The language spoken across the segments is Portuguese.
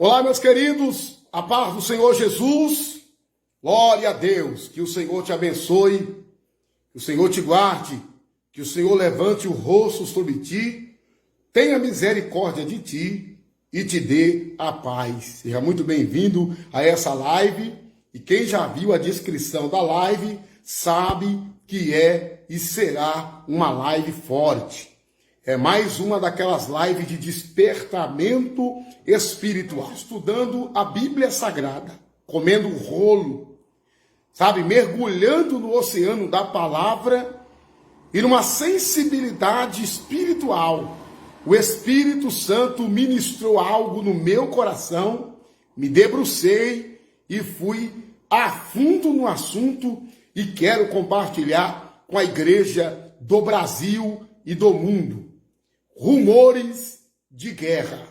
Olá, meus queridos, a paz do Senhor Jesus, glória a Deus, que o Senhor te abençoe, que o Senhor te guarde, que o Senhor levante o rosto sobre ti, tenha misericórdia de ti e te dê a paz. Seja muito bem-vindo a essa live, e quem já viu a descrição da live sabe que é e será uma live forte. É mais uma daquelas lives de despertamento espiritual. Estudando a Bíblia Sagrada, comendo rolo, sabe? Mergulhando no oceano da palavra e numa sensibilidade espiritual. O Espírito Santo ministrou algo no meu coração, me debrucei e fui a fundo no assunto e quero compartilhar com a igreja do Brasil e do mundo. Rumores de guerra.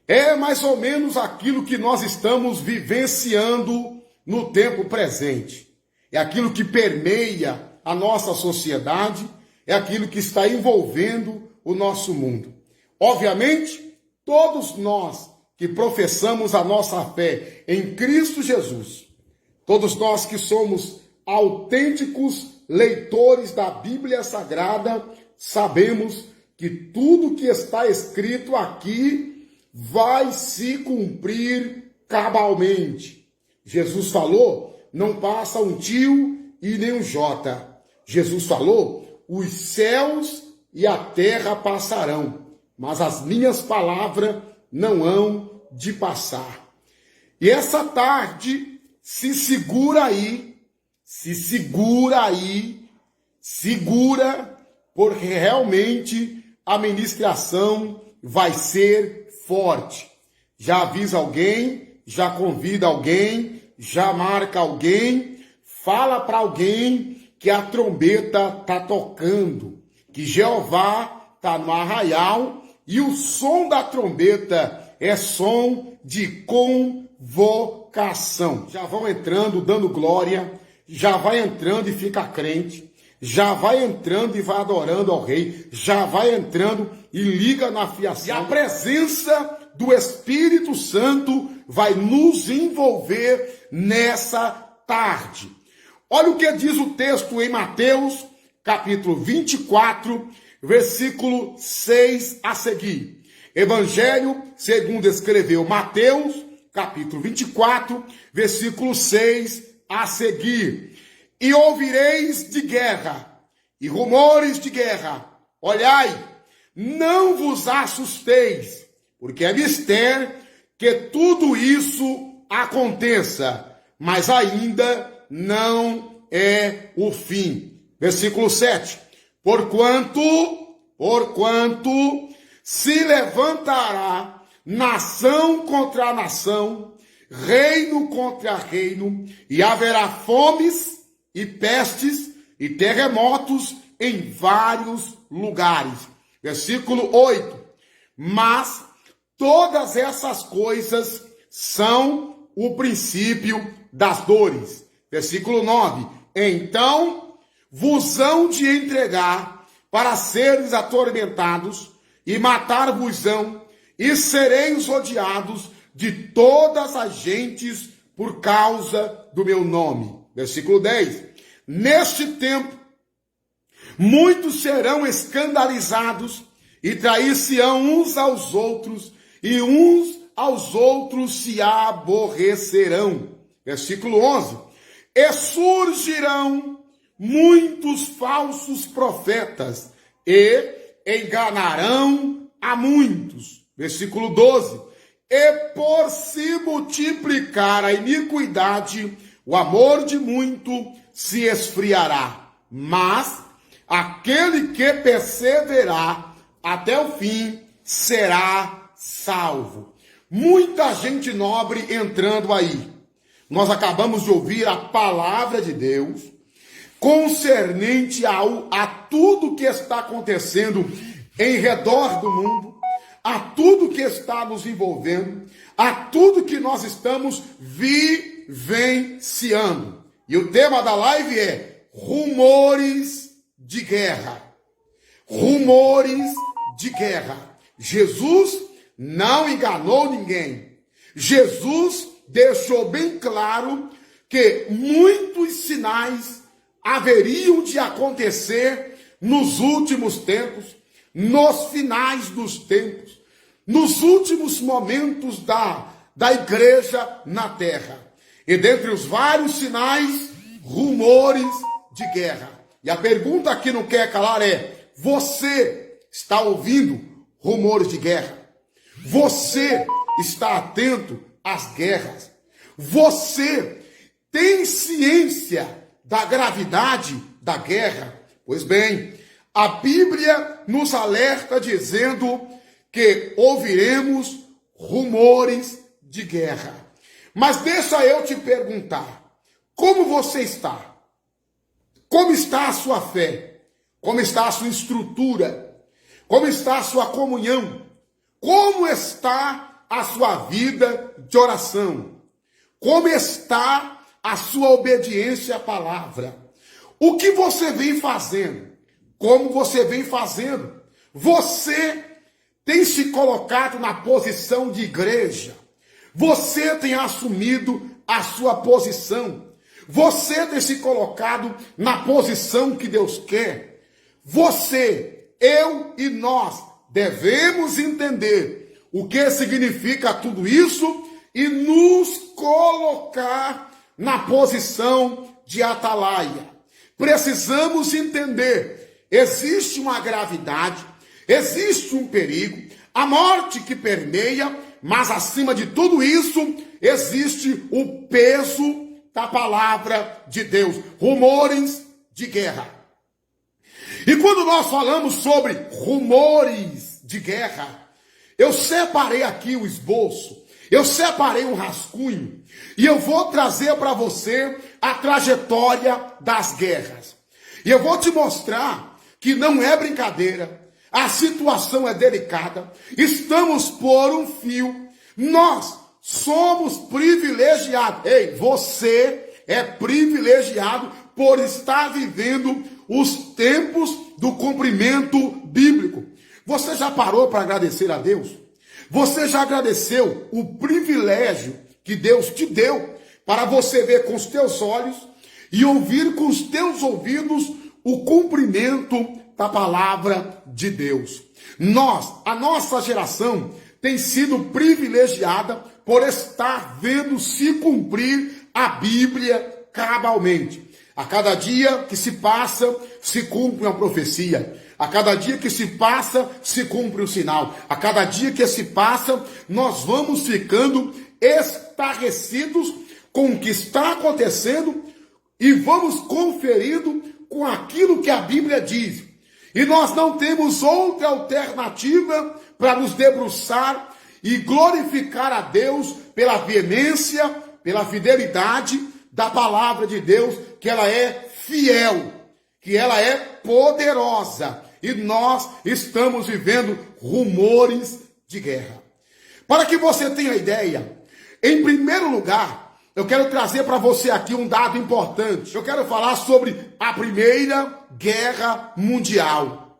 É mais ou menos aquilo que nós estamos vivenciando no tempo presente. É aquilo que permeia a nossa sociedade, é aquilo que está envolvendo o nosso mundo. Obviamente, todos nós que professamos a nossa fé em Cristo Jesus, todos nós que somos autênticos leitores da Bíblia Sagrada, sabemos que tudo que está escrito aqui vai se cumprir cabalmente. Jesus falou, não passa um tio e nem um jota. Jesus falou, os céus e a terra passarão, mas as minhas palavras não hão de passar. E essa tarde, segura, porque realmente a ministração vai ser forte. Já avisa alguém, já convida alguém, já marca alguém, fala para alguém que a trombeta está tocando, que Jeová está no arraial e o som da trombeta é som de convocação. Já vão entrando dando glória, já vai entrando e fica crente, já vai entrando e vai adorando ao rei, já vai entrando e liga na fiação. E a presença do Espírito Santo vai nos envolver nessa tarde. Olha o que diz o texto em Mateus, capítulo 24, versículo 6 a seguir. Evangelho segundo escreveu Mateus, capítulo 24, versículo 6 a seguir. E ouvireis de guerra e rumores de guerra. Olhai, não vos assusteis, porque é mister que tudo isso aconteça, mas ainda não é o fim. Versículo 7. Porquanto se levantará nação contra nação, reino contra reino, e haverá fomes e pestes e terremotos em vários lugares. Versículo 8. Mas todas essas coisas são o princípio das dores. Versículo 9. Então vos hão de entregar para seres atormentados e matar-vos-ão, e sereis odiados de todas as gentes por causa do meu nome. Versículo 10. Neste tempo, muitos serão escandalizados e trair-se-ão uns aos outros, e uns aos outros se aborrecerão. Versículo 11. E surgirão muitos falsos profetas e enganarão a muitos. Versículo 12. E por se multiplicar a iniquidade, o amor de muito se esfriará, mas aquele que perseverar até o fim será salvo. Muita gente nobre entrando aí. Nós acabamos de ouvir a palavra de Deus concernente a tudo que está acontecendo em redor do mundo, a tudo que está nos envolvendo, a tudo que nós estamos vivenciando. E o tema da live é rumores de guerra. Rumores de guerra. Jesus não enganou ninguém. Jesus deixou bem claro que muitos sinais haveriam de acontecer nos últimos tempos, nos finais dos tempos, nos últimos momentos da igreja na terra. E dentre os vários sinais, rumores de guerra. E a pergunta que não quer calar é: você está ouvindo rumores de guerra? Você está atento às guerras? Você tem ciência da gravidade da guerra? Pois bem, a Bíblia nos alerta dizendo que ouviremos rumores de guerra. Mas deixa eu te perguntar, como você está? Como está a sua fé? Como está a sua estrutura? Como está a sua comunhão? Como está a sua vida de oração? Como está a sua obediência à palavra? O que você vem fazendo? Como você vem fazendo? Você tem se colocado na posição de igreja? Você tem assumido a sua posição? Você tem se colocado na posição que Deus quer? Você, eu e nós devemos entender o que significa tudo isso e nos colocar na posição de atalaia. Precisamos entender, existe uma gravidade, existe um perigo, a morte que permeia, mas acima de tudo isso, existe o peso da palavra de Deus, rumores de guerra. E quando nós falamos sobre rumores de guerra, eu separei aqui o esboço, eu separei um rascunho, e eu vou trazer para você a trajetória das guerras. E eu vou te mostrar que não é brincadeira, a situação é delicada, estamos por um fio, nós somos privilegiados. Ei, você é privilegiado por estar vivendo os tempos do cumprimento bíblico. Você já parou para agradecer a Deus? Você já agradeceu o privilégio que Deus te deu para você ver com os teus olhos e ouvir com os teus ouvidos o cumprimento da palavra de Deus? A nossa geração tem sido privilegiada por estar vendo se cumprir a Bíblia cabalmente. A cada dia que se passa, se cumpre uma profecia. A cada dia que se passa, se cumpre um sinal. A cada dia que se passa, nós vamos ficando estarrecidos com o que está acontecendo e vamos conferindo com aquilo que a Bíblia diz. E nós não temos outra alternativa para nos debruçar e glorificar a Deus pela veemência, pela fidelidade da palavra de Deus, que ela é fiel, que ela é poderosa. E nós estamos vivendo rumores de guerra. Para que você tenha ideia, em primeiro lugar, eu quero trazer para você aqui um dado importante. Eu quero falar sobre a Primeira Guerra Mundial.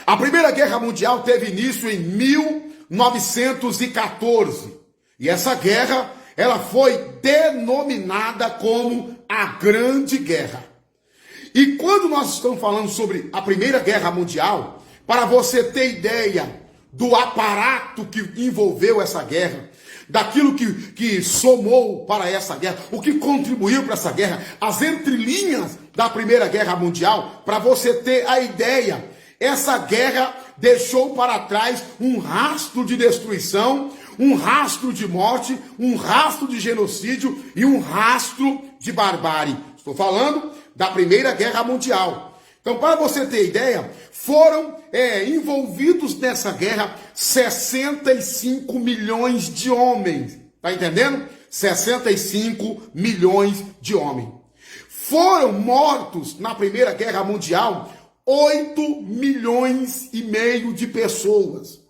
A Primeira Guerra Mundial teve início em 1914. E essa guerra, ela foi denominada como a Grande Guerra. E quando nós estamos falando sobre a Primeira Guerra Mundial, para você ter ideia do aparato que envolveu essa guerra, daquilo que somou para essa guerra, o que contribuiu para essa guerra, as entrelinhas da Primeira Guerra Mundial, para você ter a ideia, essa guerra deixou para trás um rastro de destruição, um rastro de morte, um rastro de genocídio e um rastro de barbárie. Estou falando da Primeira Guerra Mundial. Então, para você ter ideia, foram envolvidos nessa guerra 65 milhões de homens. Tá entendendo? 65 milhões de homens. Foram mortos na Primeira Guerra Mundial 8 milhões e meio de pessoas.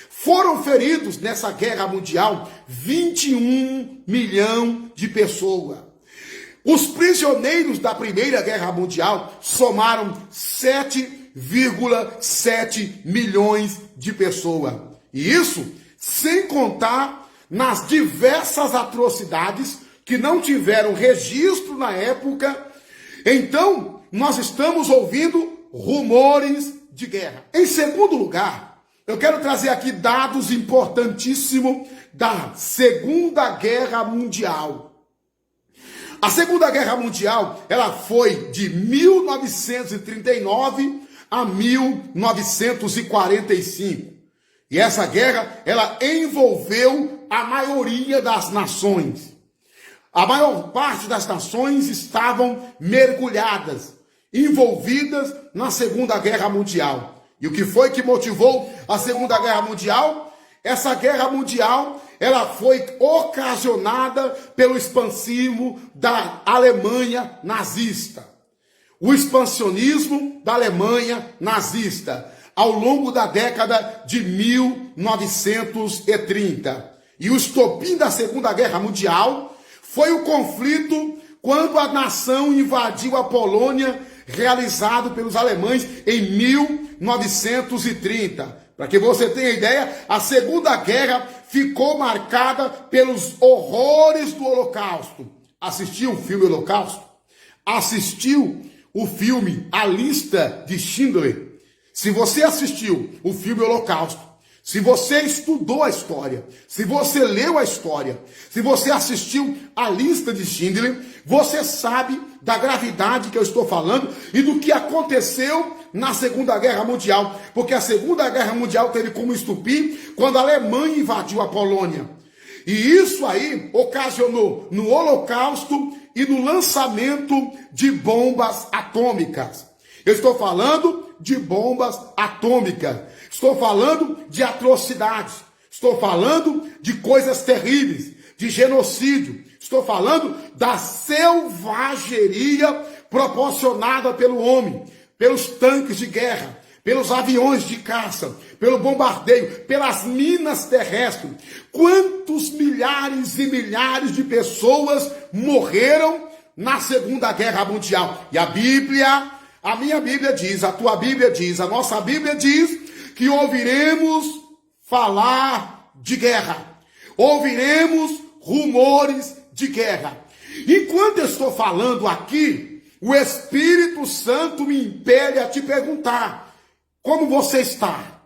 Foram feridos nessa guerra mundial 21 milhões de pessoas. Os prisioneiros da Primeira Guerra Mundial somaram 7,7 milhões de pessoas. E isso sem contar nas diversas atrocidades que não tiveram registro na época. Então, nós estamos ouvindo rumores de guerra. Em segundo lugar, eu quero trazer aqui dados importantíssimos da Segunda Guerra Mundial. A Segunda Guerra Mundial, ela foi de 1939 a 1945. E essa guerra, ela envolveu a maioria das nações. A maior parte das nações estavam mergulhadas, envolvidas na Segunda Guerra Mundial. E o que foi que motivou a Segunda Guerra Mundial? Essa guerra mundial, ela foi ocasionada pelo expansismo da Alemanha nazista. O expansionismo da Alemanha nazista ao longo da década de 1930. E o estopim da Segunda Guerra Mundial foi o conflito quando a nação invadiu a Polônia, realizado pelos alemães em 1930. Para que você tenha ideia, a Segunda Guerra ficou marcada pelos horrores do Holocausto. Assistiu o filme Holocausto? Assistiu o filme A Lista de Schindler? Se você assistiu o filme Holocausto, se você estudou a história, se você leu a história, se você assistiu a Lista de Schindler, você sabe da gravidade que eu estou falando e do que aconteceu na Segunda Guerra Mundial. Porque a Segunda Guerra Mundial teve como estupim quando a Alemanha invadiu a Polônia. E isso aí ocasionou no Holocausto e no lançamento de bombas atômicas. Eu estou falando de bombas atômicas. Estou falando de atrocidades. Estou falando de coisas terríveis, de genocídio. Estou falando da selvageria proporcionada pelo homem, pelos tanques de guerra, pelos aviões de caça, pelo bombardeio, pelas minas terrestres. Quantos milhares e milhares de pessoas morreram na Segunda Guerra Mundial? E a Bíblia, a minha Bíblia diz, a tua Bíblia diz, a nossa Bíblia diz que ouviremos falar de guerra. Ouviremos rumores de guerra. Enquanto eu estou falando aqui, o Espírito Santo me impele a te perguntar: como você está?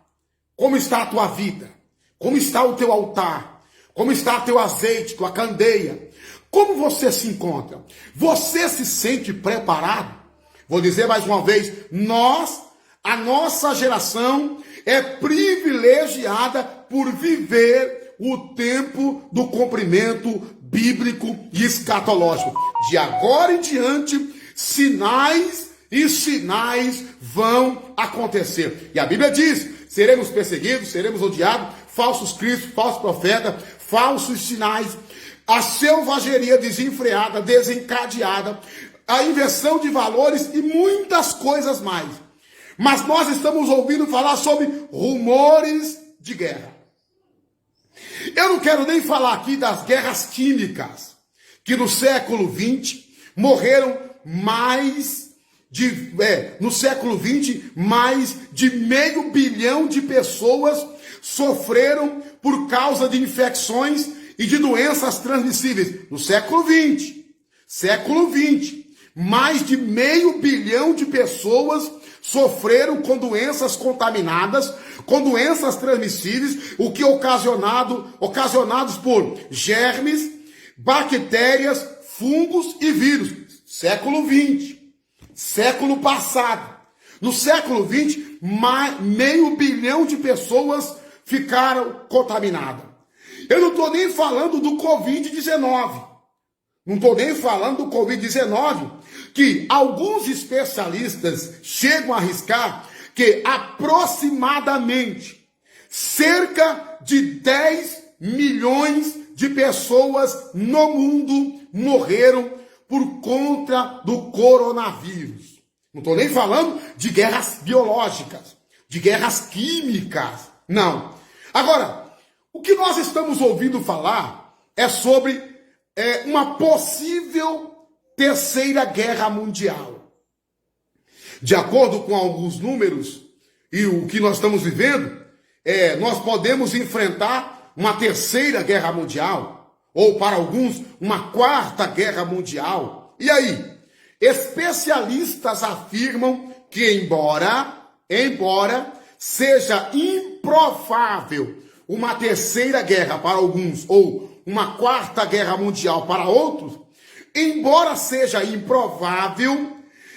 Como está a tua vida? Como está o teu altar? Como está o teu azeite, tua candeia? Como você se encontra? Você se sente preparado? Vou dizer mais uma vez, a nossa geração é privilegiada por viver o tempo do cumprimento bíblico e escatológico. De agora em diante, sinais e sinais vão acontecer. E a Bíblia diz: seremos perseguidos, seremos odiados, falsos cristos, falsos profetas, falsos sinais, a selvageria desenfreada, desencadeada, a inversão de valores e muitas coisas mais. Mas nós estamos ouvindo falar sobre rumores de guerra. Eu não quero nem falar aqui das guerras químicas, que no século XX morreram no século XX, mais de 500 milhões de pessoas sofreram por causa de infecções e de doenças transmissíveis. No século XX, mais de 500 milhões de pessoas sofreram com doenças contaminadas, com doenças transmissíveis, o que ocasionados por germes, bactérias, fungos e vírus. Século XX, século passado. No século XX, 500 milhões de pessoas ficaram contaminadas. Eu não estou nem falando do Covid-19. Não estou nem falando do Covid-19, que alguns especialistas chegam a arriscar que aproximadamente cerca de 10 milhões de pessoas no mundo morreram por conta do coronavírus. Não estou nem falando de guerras biológicas, de guerras químicas, não. Agora, o que nós estamos ouvindo falar é sobre uma possível terceira guerra mundial. De acordo com alguns números e o que nós estamos vivendo, nós podemos enfrentar uma terceira guerra mundial, ou para alguns, uma quarta guerra mundial. E aí? Especialistas afirmam que embora seja improvável uma terceira guerra para alguns, ou uma quarta guerra mundial para outros, embora seja improvável,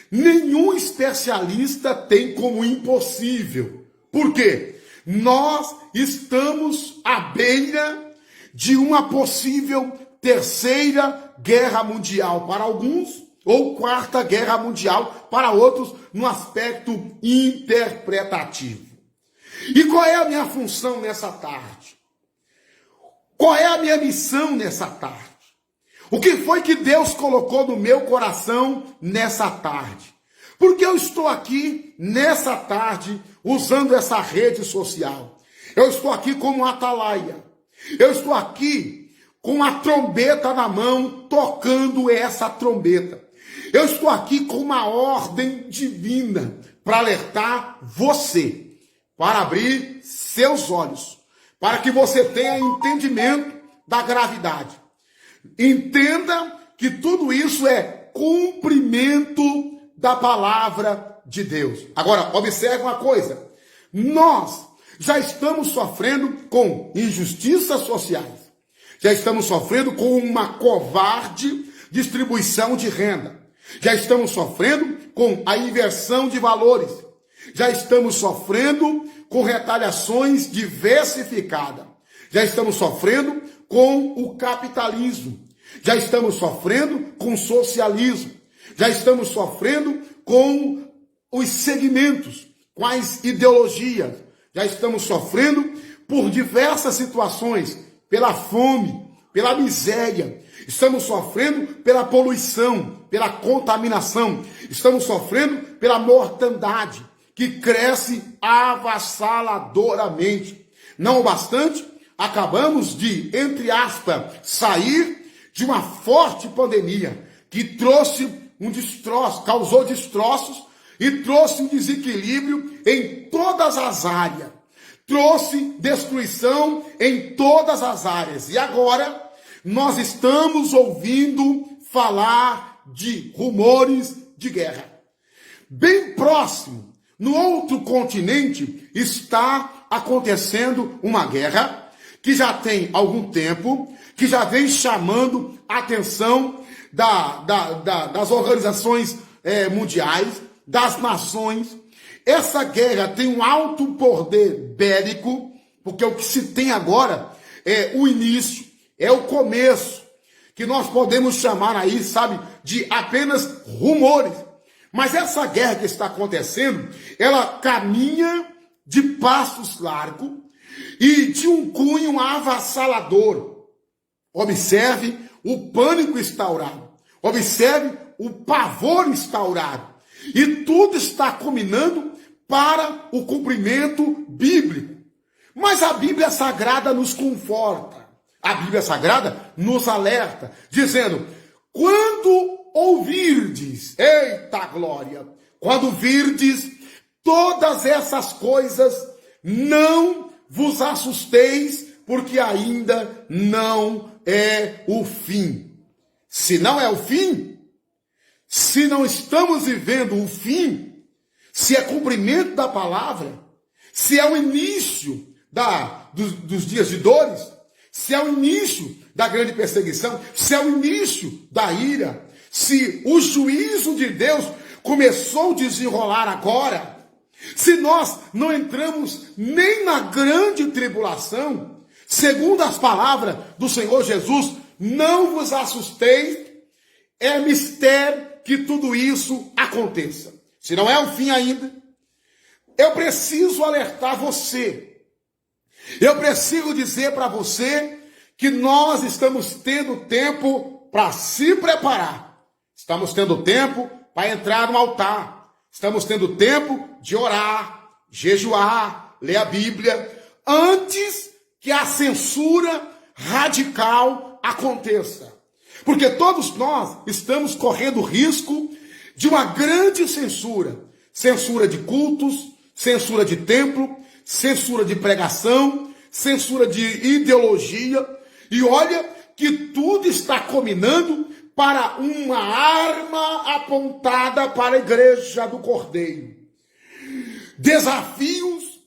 nenhum especialista tem como impossível. Por quê? Nós estamos à beira de uma possível terceira guerra mundial para alguns, ou quarta guerra mundial para outros, no aspecto interpretativo. E qual é a minha função nessa tarde? Qual é a minha missão nessa tarde? O que foi que Deus colocou no meu coração nessa tarde? Porque eu estou aqui nessa tarde usando essa rede social. Eu estou aqui como atalaia. Eu estou aqui com a trombeta na mão, tocando essa trombeta. Eu estou aqui com uma ordem divina para alertar você, para abrir seus olhos, para que você tenha entendimento da gravidade. Entenda que tudo isso é cumprimento da palavra de Deus. Agora, observe uma coisa. Nós já estamos sofrendo com injustiças sociais. Já estamos sofrendo com uma covarde distribuição de renda. Já estamos sofrendo com a inversão de valores. Já estamos sofrendo com retaliações diversificadas. Já estamos sofrendo com o capitalismo. Já estamos sofrendo com o socialismo. Já estamos sofrendo com os segmentos, com as ideologias. Já estamos sofrendo por diversas situações, pela fome, pela miséria. Estamos sofrendo pela poluição, pela contaminação. Estamos sofrendo pela mortandade, que cresce avassaladoramente. Não bastante, acabamos de, entre aspas, sair de uma forte pandemia que trouxe um destroço, causou destroços e trouxe um desequilíbrio em todas as áreas. Trouxe destruição em todas as áreas. E agora nós estamos ouvindo falar de rumores de guerra. Bem próximo, no outro continente, está acontecendo uma guerra que já tem algum tempo, que já vem chamando a atenção das organizações mundiais, das nações. Essa guerra tem um alto poder bélico, porque o que se tem agora é o início, é o começo, que nós podemos chamar aí, sabe, de apenas rumores. Mas essa guerra que está acontecendo, ela caminha de passos largos e de um cunho avassalador. Observe o pânico instaurado. Observe o pavor instaurado. E tudo está culminando para o cumprimento bíblico. Mas a Bíblia Sagrada nos conforta. A Bíblia Sagrada nos alerta, dizendo: quando ouvirdes, eita glória, quando virdes todas essas coisas, não vos assusteis, porque ainda não é o fim. Se não é o fim, se não estamos vivendo o fim, se é cumprimento da palavra, se é o início dos dias de dores, se é o início da grande perseguição, se é o início da ira, se o juízo de Deus começou a desenrolar agora, se nós não entramos nem na grande tribulação, segundo as palavras do Senhor Jesus, não vos assusteis, é mistério que tudo isso aconteça. Se não é o fim ainda, eu preciso alertar você. Eu preciso dizer para você que nós estamos tendo tempo para se preparar. Estamos tendo tempo para entrar no altar. Estamos tendo tempo de orar, jejuar, ler a Bíblia, antes que a censura radical aconteça. Porque todos nós estamos correndo risco de uma grande censura. Censura de cultos, censura de templo, censura de pregação, censura de ideologia. E olha que tudo está combinando para uma arma apontada para a igreja do Cordeiro. Desafios,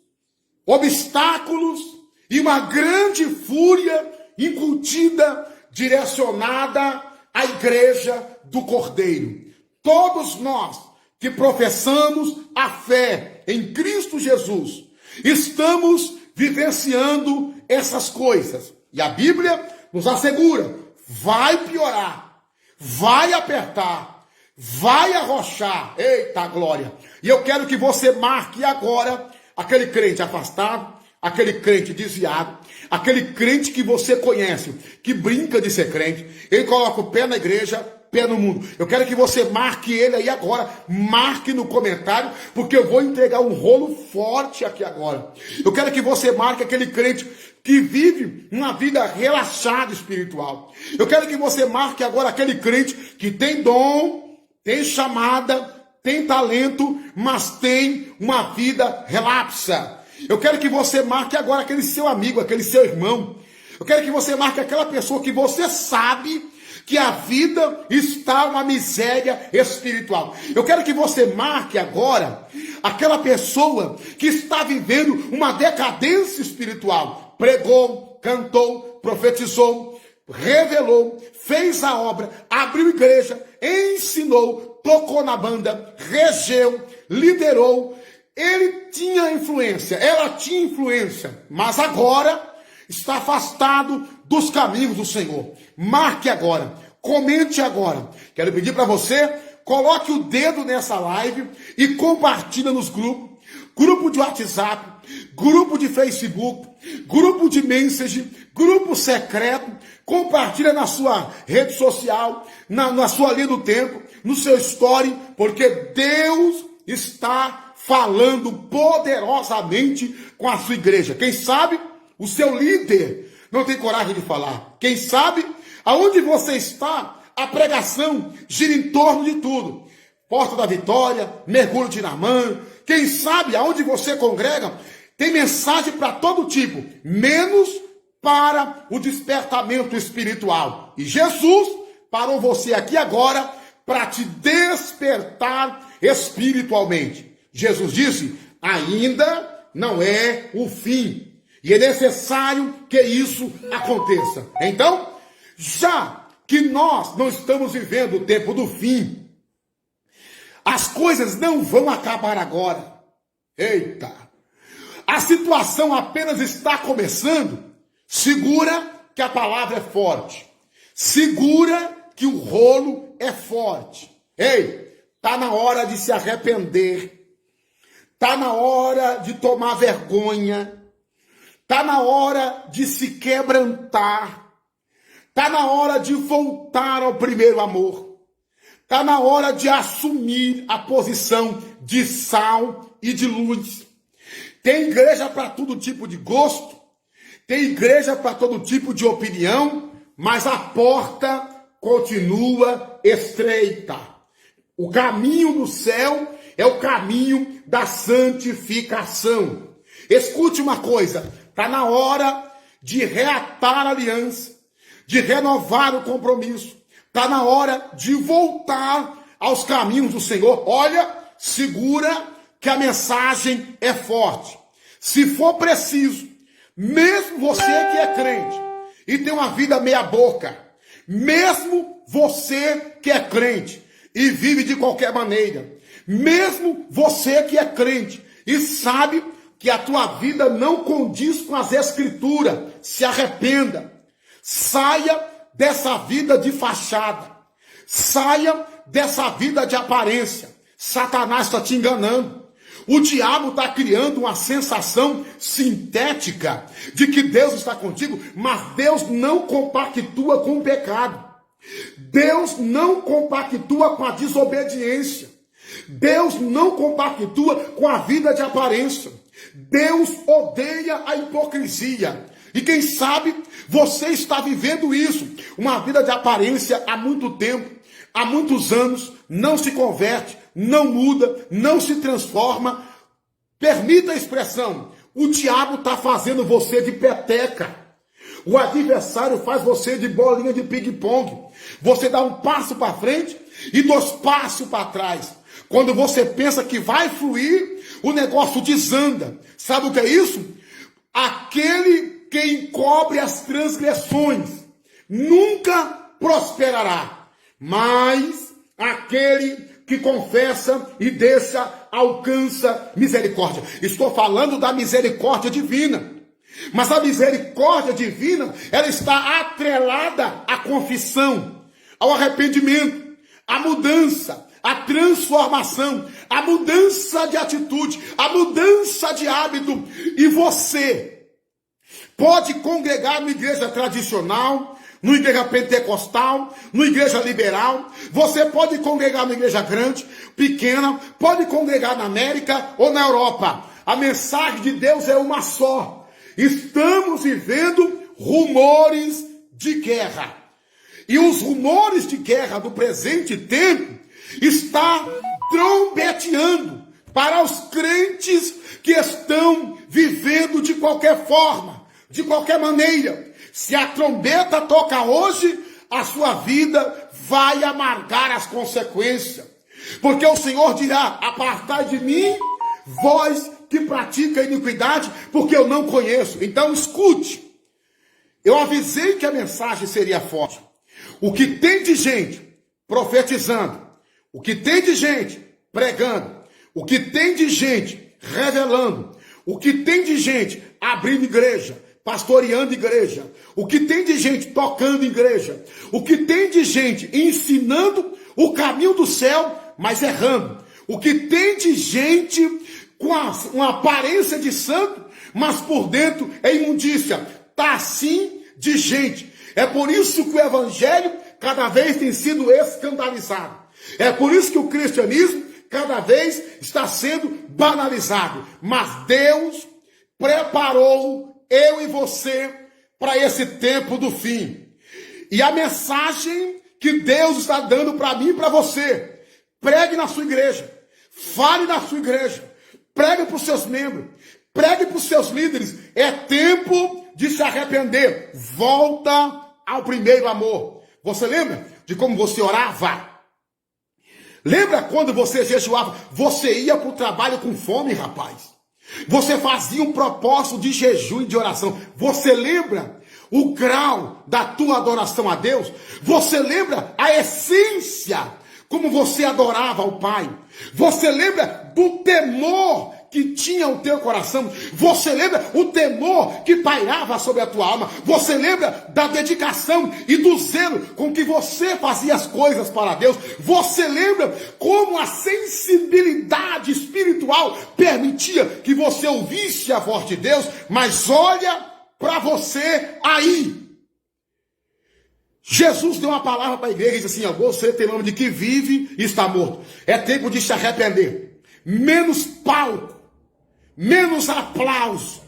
obstáculos e uma grande fúria incutida, direcionada à igreja do Cordeiro. Todos nós que professamos a fé em Cristo Jesus, estamos vivenciando essas coisas. E a Bíblia nos assegura, vai piorar, vai apertar, vai arrochar. Eita glória! E eu quero que você marque agora aquele crente afastado, aquele crente desviado, aquele crente que você conhece, que brinca de ser crente, ele coloca o pé na igreja, pé no mundo. Eu quero que você marque ele aí agora, marque no comentário, porque eu vou entregar um rolo forte aqui agora. Eu quero que você marque aquele crente que vive uma vida relaxada espiritual. Eu quero que você marque agora aquele crente que tem dom, tem chamada, tem talento, mas tem uma vida relapsa. Eu quero que você marque agora aquele seu amigo, aquele seu irmão. Eu quero que você marque aquela pessoa que você sabe que a vida está uma miséria espiritual. Eu quero que você marque agora aquela pessoa que está vivendo uma decadência espiritual. Pregou, cantou, profetizou, revelou, fez a obra, abriu igreja, ensinou, tocou na banda, regeu, liderou. Ele tinha influência, ela tinha influência, mas agora está afastado dos caminhos do Senhor. Marque agora, comente agora. Quero pedir para você, coloque o dedo nessa live e compartilha nos grupos. Grupo de WhatsApp, grupo de Facebook, grupo de message, grupo secreto. Compartilha na sua rede social, na sua linha do tempo, no seu story, porque Deus está falando poderosamente com a sua igreja. Quem sabe o seu líder não tem coragem de falar. Quem sabe aonde você está, a pregação gira em torno de tudo. Porta da Vitória, mergulho de Naamã. Quem sabe aonde você congrega, tem mensagem para todo tipo, menos para o despertamento espiritual. E Jesus parou você aqui agora para te despertar espiritualmente. Jesus disse, ainda não é o fim. E é necessário que isso aconteça. Então, já que nós não estamos vivendo o tempo do fim, as coisas não vão acabar agora. Eita! A situação apenas está começando. Segura que a palavra é forte. Segura que o rolo é forte. Ei, tá na hora de se arrepender. Tá na hora de tomar vergonha. Tá na hora de se quebrantar. Tá na hora de voltar ao primeiro amor. Tá na hora de assumir a posição de sal e de luz. Tem igreja para todo tipo de gosto. Tem igreja para todo tipo de opinião. Mas a porta continua estreita. O caminho do céu é o caminho da santificação. Escute uma coisa. Está na hora de reatar a aliança, de renovar o compromisso. Está na hora de voltar aos caminhos do Senhor. Olha, segura que a mensagem é forte. Se for preciso, mesmo você que é crente e tem uma vida meia boca, mesmo você que é crente e vive de qualquer maneira, mesmo você que é crente e sabe que a tua vida não condiz com as escrituras, se arrependa. Saia dessa vida de fachada. Saia dessa vida de aparência. Satanás está te enganando. O diabo está criando uma sensação sintética de que Deus está contigo, mas Deus não compactua com o pecado. Deus não compactua com a desobediência. Deus não compactua com a vida de aparência. Deus odeia a hipocrisia. E quem sabe você está vivendo isso, uma vida de aparência há muito tempo, há muitos anos, não se converte, não muda, não se transforma. Permita a expressão, o diabo está fazendo você de peteca. O adversário faz você de bolinha de ping-pong. Você dá um passo para frente e 2 passos para trás. Quando você pensa que vai fluir, o negócio desanda. Sabe o que é isso? Aquele que encobre as transgressões nunca prosperará, mas aquele que confessa e deixa alcança misericórdia. Estou falando da misericórdia divina. Mas a misericórdia divina, ela está atrelada à confissão, ao arrependimento, à mudança, à transformação, à mudança de atitude, à mudança de hábito. E você pode congregar numa igreja tradicional, numa igreja pentecostal, numa igreja liberal. Você pode congregar numa igreja grande, pequena, pode congregar na América ou na Europa. A mensagem de Deus é uma só. Estamos vivendo rumores de guerra. E os rumores de guerra do presente tempo está trombeteando para os crentes que estão vivendo de qualquer forma, de qualquer maneira. Se a trombeta toca hoje, a sua vida vai amargar as consequências. Porque o Senhor dirá: apartai de mim, vós que pratica iniquidade, porque eu não conheço. Então escute, eu avisei que a mensagem seria forte. O que tem de gente profetizando, o que tem de gente pregando, o que tem de gente revelando, o que tem de gente abrindo igreja, pastoreando igreja, o que tem de gente tocando igreja, o que tem de gente ensinando o caminho do céu, mas errando, o que tem de gente com uma aparência de santo, mas por dentro é imundícia. Está assim de gente. É por isso que o evangelho cada vez tem sido escandalizado. É por isso que o cristianismo cada vez está sendo banalizado. Mas Deus preparou eu e você para esse tempo do fim. E a mensagem que Deus está dando para mim e para você: pregue na sua igreja, fale na sua igreja, pregue para os seus membros, pregue para os seus líderes. É tempo de se arrepender. Volta ao primeiro amor. Você lembra de como você orava? Lembra quando você jejuava? Você ia para o trabalho com fome, rapaz. Você fazia um propósito de jejum e de oração. Você lembra o grau da tua adoração a Deus? Você lembra a essência como você adorava ao Pai? Você lembra do temor que tinha o teu coração? Você lembra o temor que pairava sobre a tua alma? Você lembra da dedicação e do zelo com que você fazia as coisas para Deus? Você lembra como a sensibilidade espiritual permitia que você ouvisse a voz de Deus? Mas olha para você aí. Jesus deu uma palavra para a igreja e disse assim: você tem nome de que vive e está morto. É tempo de se arrepender. Menos palco, menos aplauso,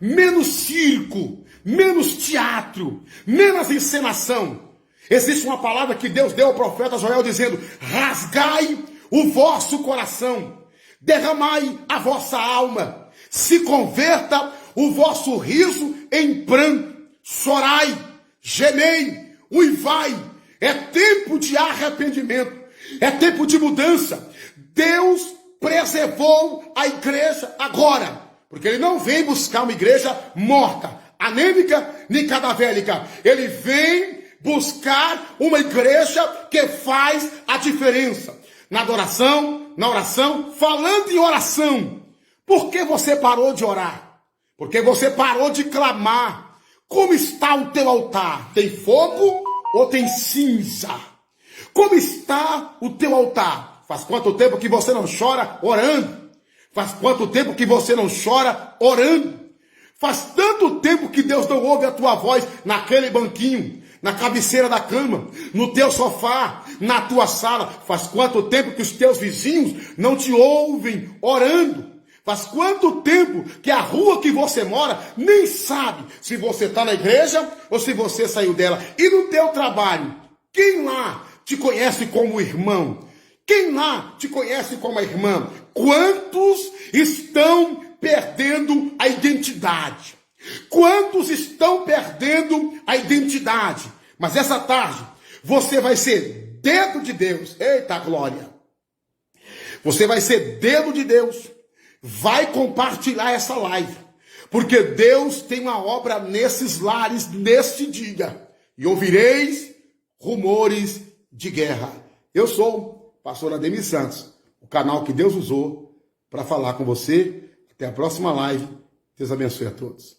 menos circo, menos teatro, menos encenação. Existe uma palavra que Deus deu ao profeta Joel dizendo: rasgai o vosso coração, derramai a vossa alma, se converta o vosso riso em pranto, chorai, gemei, uivai. É tempo de arrependimento, é tempo de mudança. Deus preservou a igreja agora, porque ele não vem buscar uma igreja morta, anêmica, nem cadavélica. Ele vem buscar uma igreja que faz a diferença na adoração, na oração. Falando em oração, por que você parou de orar? Porque você parou de clamar. Como está o teu altar? Tem fogo ou tem cinza? Como está o teu altar? Faz quanto tempo que você não chora orando? Faz quanto tempo que você não chora orando? Faz tanto tempo que Deus não ouve a tua voz naquele banquinho, na cabeceira da cama, no teu sofá, na tua sala. Faz quanto tempo que os teus vizinhos não te ouvem orando? Faz quanto tempo que a rua que você mora nem sabe se você está na igreja ou se você saiu dela? E no teu trabalho, quem lá te conhece como irmão? Quem lá te conhece como a irmã? Quantos estão perdendo a identidade? Quantos estão perdendo a identidade? Mas essa tarde, você vai ser dedo de Deus. Eita glória! Você vai ser dedo de Deus. Vai compartilhar essa live. Porque Deus tem uma obra nesses lares, neste dia. E ouvireis rumores de guerra. Eu sou o pastor Ademir Santos, o canal que Deus usou para falar com você. Até a próxima live. Deus abençoe a todos.